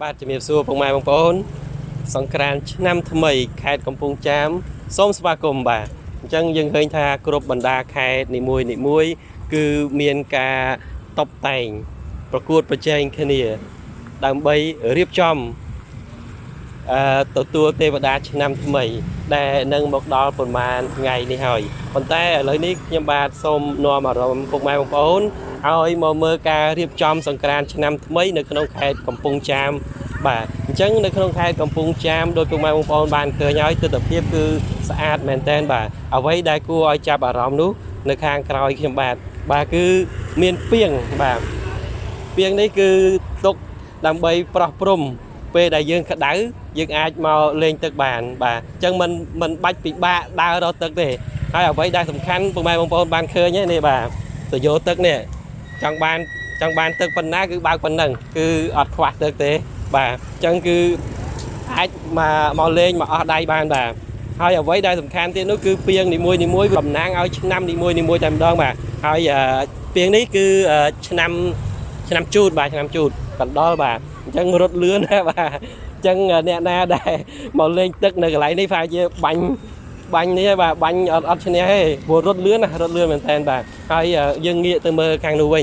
បាទជំរាបសួរពុកម៉ែបងប្អូនសង្ក្រាន្តឆ្នាំថ្មីខេត្តកំពង់ចាមសូមស្វាគមន៍បាទអញ្ចឹងយើងឃើញថាគ្រប់បណ្ដាខេត្តនីមួយគឺមានការតបតែងប្រកួតប្រជែងគ្នាដើម្បីរៀបចំទទួលទេវតាឆ្នាំថ្មីដែលនឹងមកដល់ប្រហែលថ្ងៃនេះហើយប៉ុន្តែឥឡូវនេះខ្ញុំបាទសូមនាំអារម្មណ៍ពុកម៉ែបងប្អូនឲ្យមកមើលការរៀបចំសង្ក្រាន្តឆ្នាំថ្មីនៅក្នុងខេត្តកំពង់ចាមបាទអញ្ចឹងនៅក្នុងខេត្តកំពង់ចាមដោយពុកម៉ែបងប្អូនបានឃើញហើយទិដ្ឋភាពគឺស្អាតមែនទែនបាទអ្វីដែលគួរឲ្យចាប់អារម្មណ៍នោះនៅខាងក្រោយខ្ញុំបាទគឺមានពាងបាទពាងនេះគឺទុកដើម្បីប្រោះព្រំពេលដែលយើងក្តៅយើងអាចមកលេងទឹកបានបាទអញ្ចឹងมันបាច់ពិបាកដើររកទឹកទេហើយអ្វីដែលសំខាន់ពុកម៉ែបងប្អូនបានឃើញនេះបាទទៅយកទឹកនេះចង់បានទឹកប៉ុណ្ណាគឺបើកប៉ុណ្ណឹងគឺអត់ខ្វះទឹកទេបាទអញ្ចឹងគឺអាចមកលេងមកអស់ដៃបានបាទហើយអ្វីដែលសំខាន់ទៀតនោះគឺពាងនីមួយតំណាងឲ្យឆ្នាំនីមួយតែម្ដងបាទហើយពាងនេះគឺឆ្នាំជូតបាទឆ្នាំជូតកណ្ដុរបាទអញ្ចឹងរត់លឿនណាបាទអញ្ចឹងអ្នកណាដែលមកលេងទឹកនៅកន្លែងនេះប្រហែលជាបាញ់នេះបាទបាញ់អត់ឈ្នះទេព្រោះរត់លឿនមែនតើបាទហើយយើងងាកទៅមើលខាងនោះវិ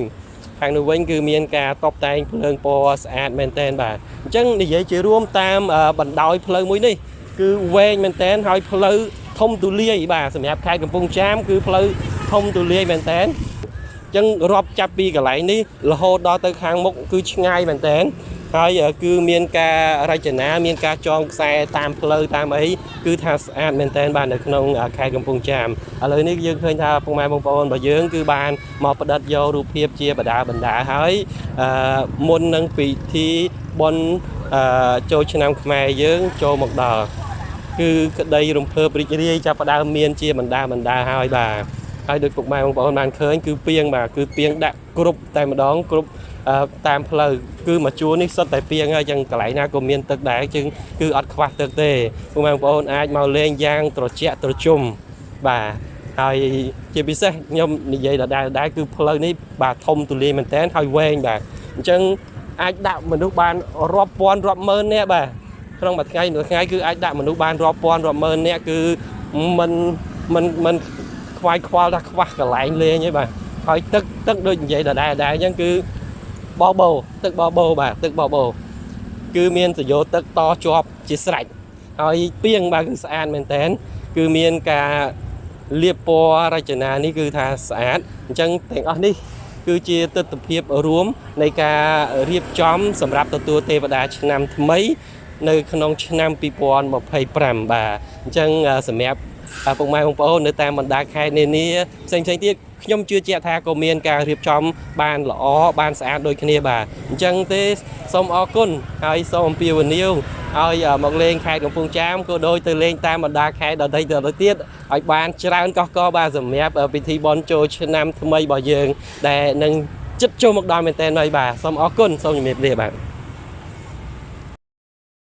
ញគឺមានការតបតែងភ្លើងពណ៌ស្អាតមែនតើបាទអញ្ចឹងនិយាយជារួមតាមបណ្ដោយផ្លូវមួយនេះគឺវែងមែនតើហើយផ្លូវធំទូលាយបាទសម្រាប់ខេត្តកំពង់ចាមគឺផ្លូវធំទូលាយមែនតើអញ្ចឹងរាប់ចាប់ពីកន្លែងនេះរហូតដល់ទៅខាងមុខគឺឆ្ងាយមែនតើហើយគឺមានការរចនាមានការចងខ្សែតាមផ្លូវតាមអីគឺថាស្អាតមែនតើបាទនៅក្នុងខេត្តកំពង់ចាមឥឡូវនេះយើងឃើញថាពុកម៉ែបងប្អូនរបស់យើងគឺបានមកផ្ដិតយករូបភាពជាបណ្ដាហើយមុននឹងពិធីបុណ្យចូលឆ្នាំខ្មែរយើងចូលមកដល់គឺក្តីរំភើបរីករាយចាប់ផ្ដើមមានជាបណ្ដាហើយបាទហើយដោយពុកម៉ែបងប្អូនបានឃើញគឺពាងបាទគឺពាងដាក់គ្រប់តែម្ដងគ្រប់តាមផ្លូវគឺមកជួរនេះសុទ្ធតែពាងហើយចឹងកន្លែងណាក៏មានទឹកដែរជាងគឺអត់ខ្វះទឹកទេពុកម៉ែបងប្អូនអាចមកលេងយ៉ាងត្រជាក់ត្រជុំបាទហើយជាពិសេសខ្ញុំនិយាយដែរគឺផ្លូវនេះបាទធំទូលាយមែនតើហើយវែងបាទអញ្ចឹងអាចដាក់មនុស្សបានរាប់ពាន់រាប់ម៉ឺននាក់បាទក្នុងមួយថ្ងៃគឺអាចដាក់មនុស្សបានរាប់ពាន់រាប់ម៉ឺននាក់គឺមិនខ្វាយខ្វល់ថាខ្វះកន្លែងលេងទេបាទហើយទឹកដូចនិយាយដែរអញ្ចឹងគឺបបោទឹកបបោបាទទឹកបបោគឺមានសយោទឹកតជាប់ជាស្រេចហើយពាងបាទគឺស្អាតមែនតើគឺមានការលាបពណ៌រចនានេះគឺថាស្អាតអញ្ចឹងទាំងអស់នេះគឺជាទិដ្ឋភាពរួមនៃការរៀបចំសម្រាប់ទទួលទេវតាឆ្នាំថ្មីនៅក្នុងឆ្នាំ2025បាទអញ្ចឹងសម្រាប់ពុកម៉ែបងប្អូននៅតាមបណ្ដាខេត្តនានាផ្សេងទៀតខ្ញុំជឿជាក់ថាក៏មានការរៀបចំបានល្អបានស្អាតដូចគ្នាបាទអញ្ចឹងទេសូមអរគុណហើយសូមអំពាវនាវឲ្យមកលេងខេត្តកំពង់ចាមក៏ដូចទៅលេងតាមបណ្ដាខេត្តដទៃទៀតឲ្យបានច្រើនកកបាទសម្រាប់ពិធីបុណ្យចូលឆ្នាំថ្មីរបស់យើងដែលនឹងជិតចូលមកដល់មែនទែនហើយបាទសូមអរគុណសូមជម្រាបលាបាទ